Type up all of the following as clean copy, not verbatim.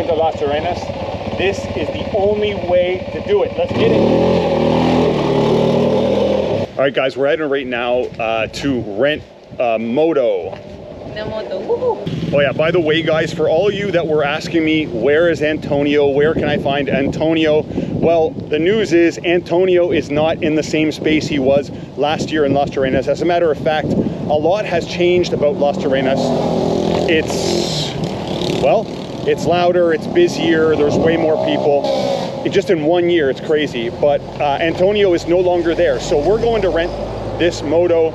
coming to Las Terrenas, this is the only way to do it. Let's get it. All right, guys, we're heading right now to rent a moto. Oh yeah, by the way, guys, for all of you that were asking me, where is Antonio? Where can I find Antonio? Well, the news is Antonio is not in the same space he was last year in Las Terrenas. As a matter of fact, a lot has changed about Las Terrenas. It's louder, it's busier, there's way more people. Just in 1 year, it's crazy. But Antonio is no longer there. So we're going to rent this moto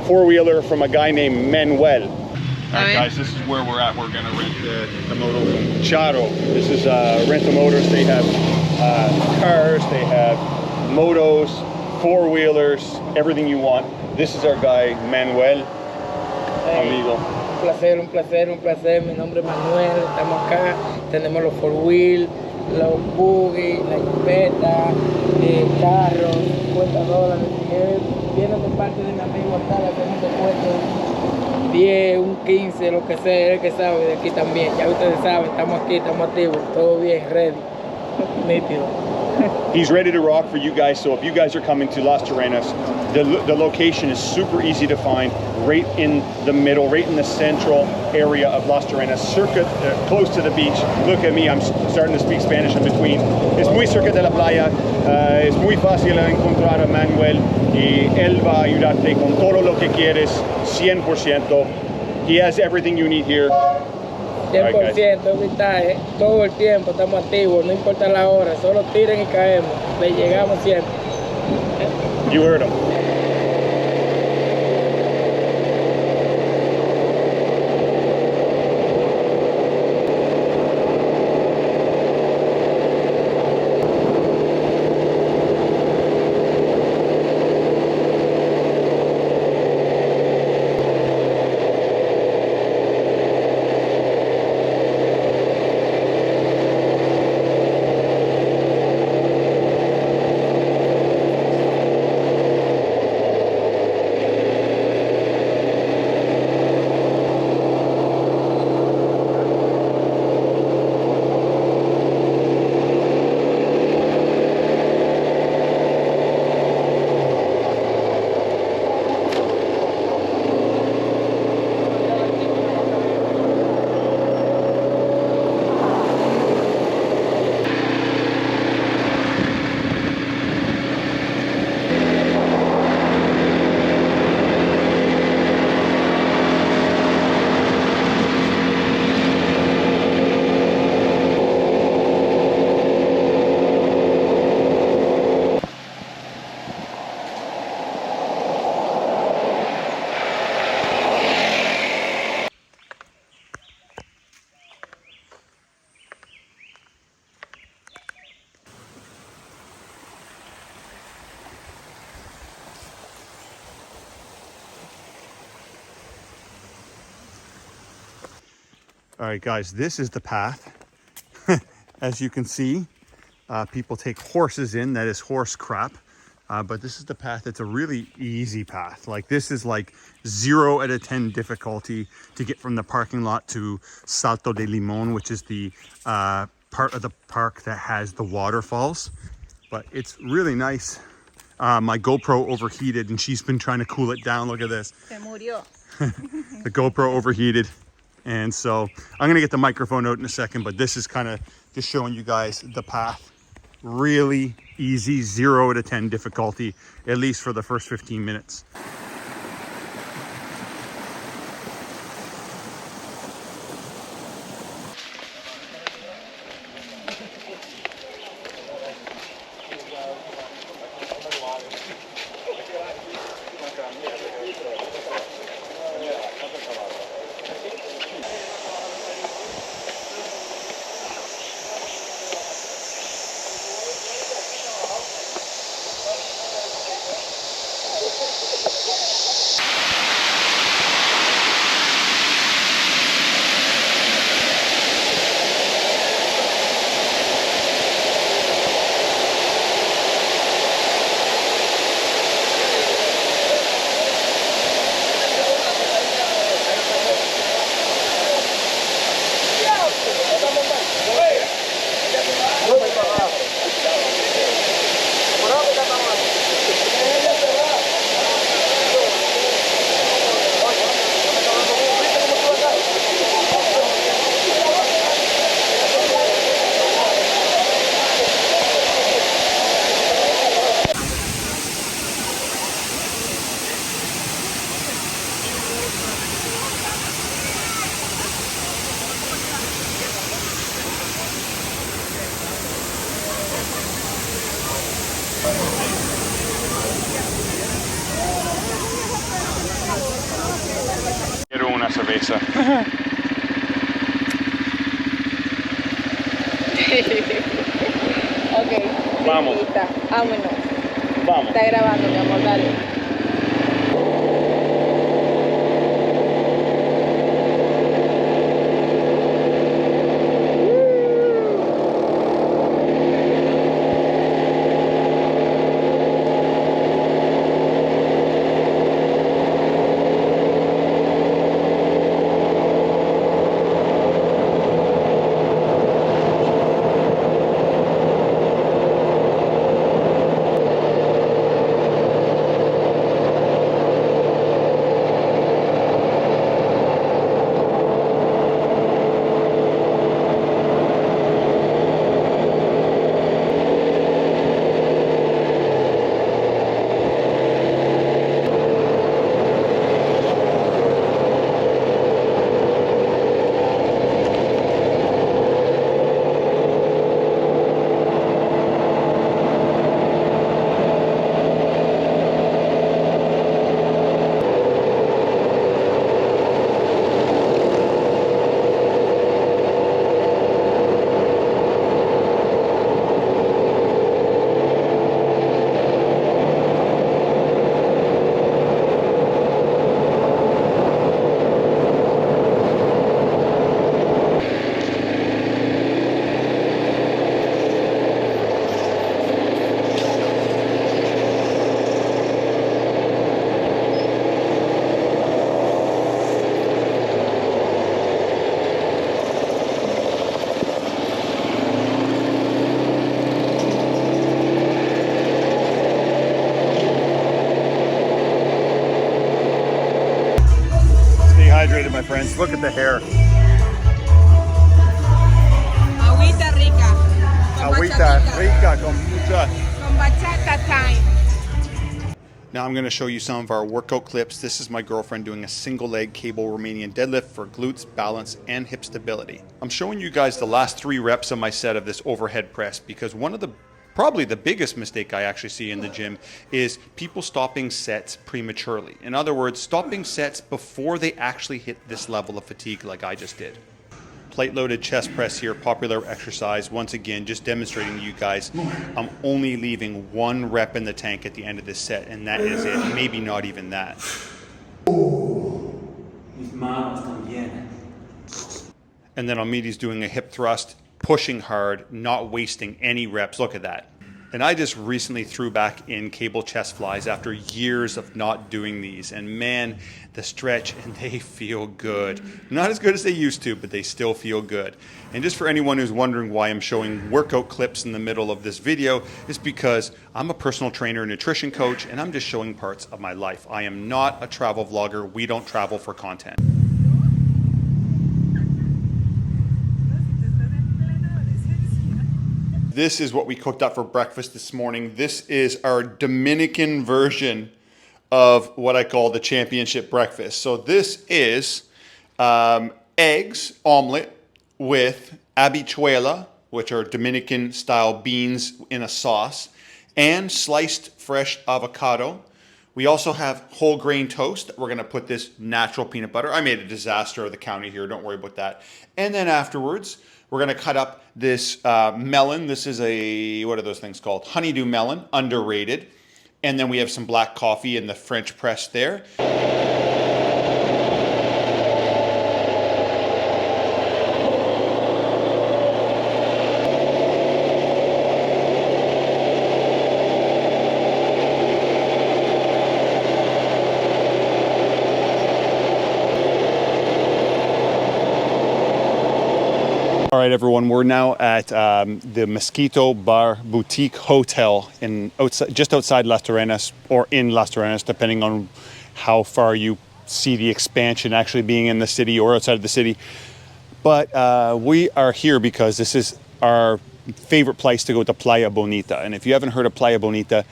four-wheeler from a guy named Manuel. All right, guys, this is where we're at. We're gonna rent the moto from Charo. This is Rental Motors. They have cars, they have motos, four-wheelers, everything you want. This is our guy, Manuel. Hey. Amigo. Un placer. Mi nombre es Manuel. Estamos acá. Tenemos los four-wheel, los buggy, la jipeta, carros, $50. Vienen de parte de mi amigo acá, le hacemos descuento 10, un 15, lo que sea, el que sabe, de aquí también. Ya ustedes saben, estamos aquí, estamos activos, todo bien, ready, nítido. He's ready to rock for you guys, so if you guys are coming to Las Terrenas, the location is super easy to find, right in the middle, right in the central area of Las Terrenas, circa close to the beach. Look at me, I'm starting to speak Spanish in between. Es muy cerca de la playa, es muy fácil encontrar a Manuel y él va a ayudarte con todo lo que quieres, 100%. He has everything you need here. 100%, ahorita, todo el tiempo estamos activos, no importa la hora, solo tiren y caemos, le llegamos siempre. You heard him. All right, guys, this is the path. As you can see, people take horses in, that is horse crap. But this is the path. It's a really easy path. Like, this is like 0 out of 10 difficulty to get from the parking lot to Salto de Limon, which is the part of the park that has the waterfalls. But it's really nice. My GoPro overheated and she's been trying to cool it down. Look at this. Se murió. The GoPro overheated. And so I'm gonna get the microphone out in a second, but this is kind of just showing you guys the path. Really easy, 0 out of 10 difficulty, at least for the first 15 minutes. Ok. Vamos. Lista. Vámonos. Vamos. Está grabando, mi amor, dale. Hydrated, my friends. Look at the hair. Agüita rica. Agüita rica con mucha. Con bachata time. Now I'm going to show you some of our workout clips. This is my girlfriend doing a single leg cable Romanian deadlift for glutes, balance, and hip stability. I'm showing you guys the last 3 reps of my set of this overhead press because one of the probably the biggest mistake I actually see in the gym is people stopping sets prematurely. In other words, stopping sets before they actually hit this level of fatigue like I just did. Plate loaded chest press here, popular exercise. Once again, just demonstrating to you guys, I'm only leaving 1 rep in the tank at the end of this set, and that is it. Maybe not even that. And then Almidi's doing a hip thrust, pushing hard, not wasting any reps. Look at that. And I just recently threw back in cable chest flies after years of not doing these. And man, the stretch, and they feel good. Not as good as they used to, but they still feel good. And just for anyone who's wondering why I'm showing workout clips in the middle of this video, is because I'm a personal trainer and nutrition coach, and I'm just showing parts of my life. I am not a travel vlogger. We don't travel for content. This is what we cooked up for breakfast this morning. This is our Dominican version of what I call the championship breakfast. So this is eggs, omelet with habichuela, which are Dominican style beans in a sauce, and sliced fresh avocado. We also have whole grain toast. We're gonna put this natural peanut butter. I made a disaster of the county here, don't worry about that. And then afterwards, we're gonna cut up this melon. This is a, what are those things called? Honeydew melon, underrated. And then we have some black coffee in the French press there. All right, everyone, we're now at the Mosquito Bar Boutique Hotel just outside Las Terrenas, or in Las Terrenas, depending on how far you see the expansion actually being in the city or outside of the city. But we are here because this is our favorite place to go to Playa Bonita. And if you haven't heard of Playa Bonita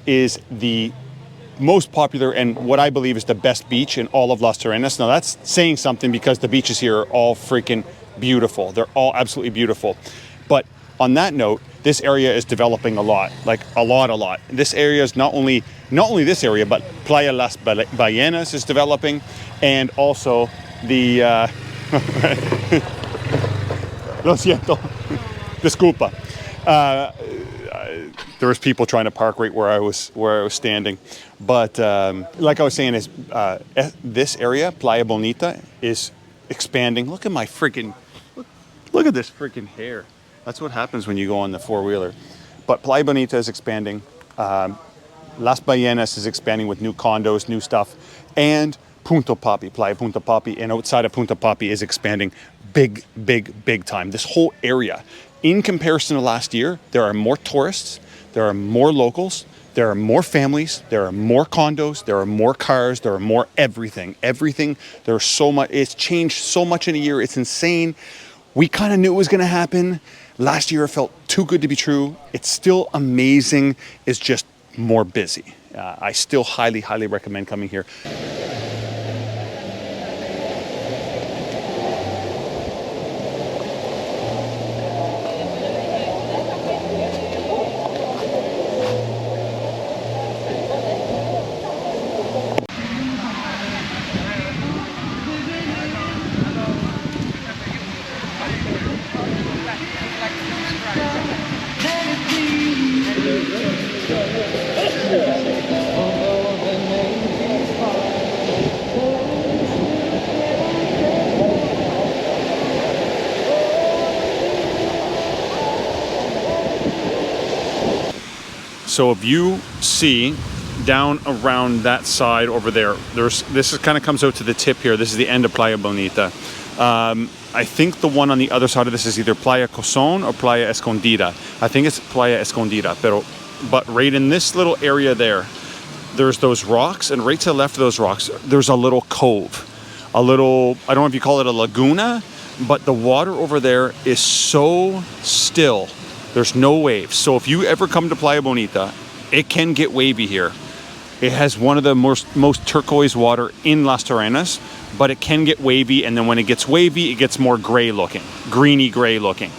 is the most popular and what I believe is the best beach in all of Las Terrenas. Now that's saying something because the beaches here are all freaking beautiful. They're all absolutely beautiful. But on that note, this area is developing a lot, like a lot. This area is not only this area, but Playa Las Ballenas is developing, and also the lo siento, disculpa. There was people trying to park right where I was standing, but like I was saying, is this area, Playa Bonita, is expanding. Look at my freaking, look at this freaking hair. That's what happens when you go on the four-wheeler. But Playa Bonita is expanding. Las Ballenas is expanding with new condos, new stuff, and Playa Punta Popy, and outside of Punta Popy is expanding big time. This whole area, in comparison to last year, there are more tourists, there are more locals, there are more families, there are more condos, there are more cars, there are more everything. There's so much, it's changed so much in a year, it's insane. We kind of knew it was gonna happen. Last year it felt too good to be true. It's still amazing, it's just more busy. I still highly recommend coming here. So if you see down around that side over there, this kind of comes out to the tip here. This is the end of Playa Bonita. I think the one on the other side of this is either Playa Cozon or Playa Escondida. I think it's Playa Escondida, but right in this little area there's those rocks, and right to the left of those rocks, there's a little cove. I don't know if you call it a laguna, but the water over there is so still. There's no waves. So if you ever come to Playa Bonita, it can get wavy here. It has one of the most turquoise water in Las Terrenas, but it can get wavy, and then when it gets wavy, it gets more gray looking, greeny gray looking.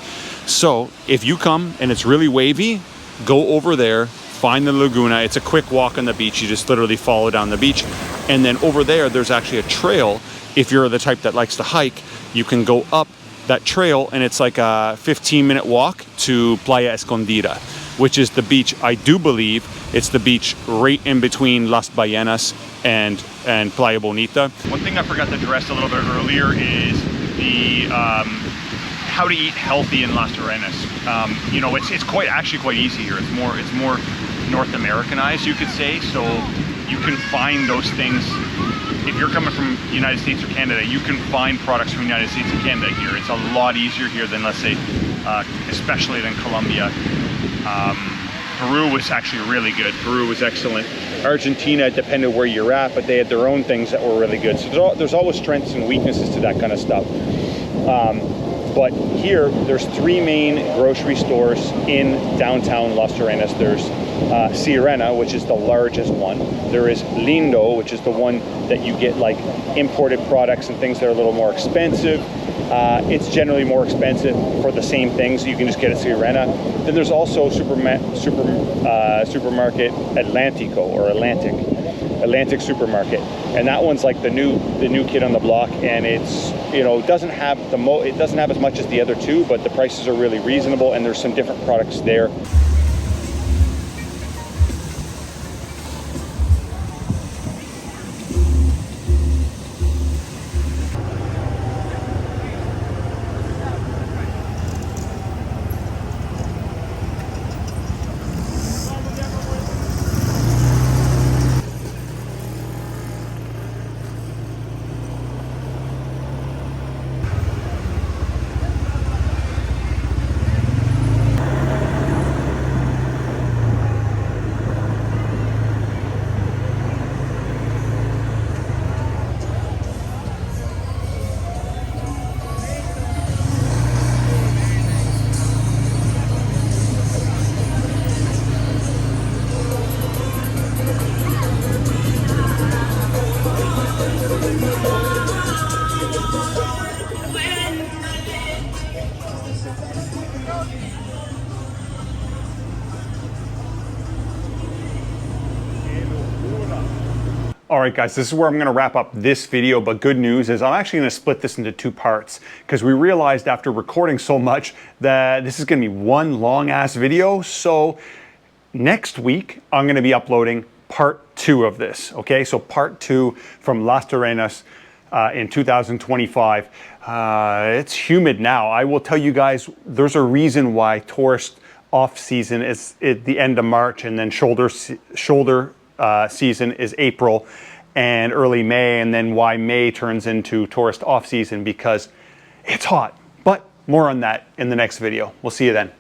So if you come and it's really wavy, go over there, find the laguna. It's a quick walk on the beach. You just literally follow down the beach. And then over there's actually a trail. If you're the type that likes to hike, you can go up that trail, and it's like a 15-minute walk to Playa Escondida, which is the beach. I do believe it's the beach right in between Las Ballenas and Playa Bonita. One thing I forgot to address a little bit earlier is the how to eat healthy in Las Terrenas. You know, it's actually quite easy here. It's more North Americanized, you could say. So you can find those things. If you're coming from the United States or Canada, you can find products from the United States and Canada here. It's a lot easier here than, let's say, especially than Colombia. Peru was actually really good. Peru was excellent. Argentina, depended where you're at, but they had their own things that were really good. So there's always strengths and weaknesses to that kind of stuff. But here, there's three main grocery stores in downtown Las Terrenas. There's Sirena, which is the largest one. There is Lindo, which is the one that you get like imported products and things that are a little more expensive. It's generally more expensive for the same thing, so you can just get a Sirena. Then there's also supermarket Atlantico, or Atlantic supermarket, and that one's like the new kid on the block, and it's, you know, it doesn't have as much as the other two, but the prices are really reasonable, and there's some different products there. All right, guys, this is where I'm going to wrap up this video, but good news is I'm actually going to split this into 2 parts because we realized after recording so much that this is going to be one long-ass video. So next week, I'm going to be uploading part 2 of this, okay? So part 2 from Las Terrenas in 2025. It's humid now. I will tell you guys, there's a reason why tourist off-season is at the end of March, and then shoulder season is April and early May, and then why May turns into tourist off season, because it's hot. But more on that in the next video. We'll see you then.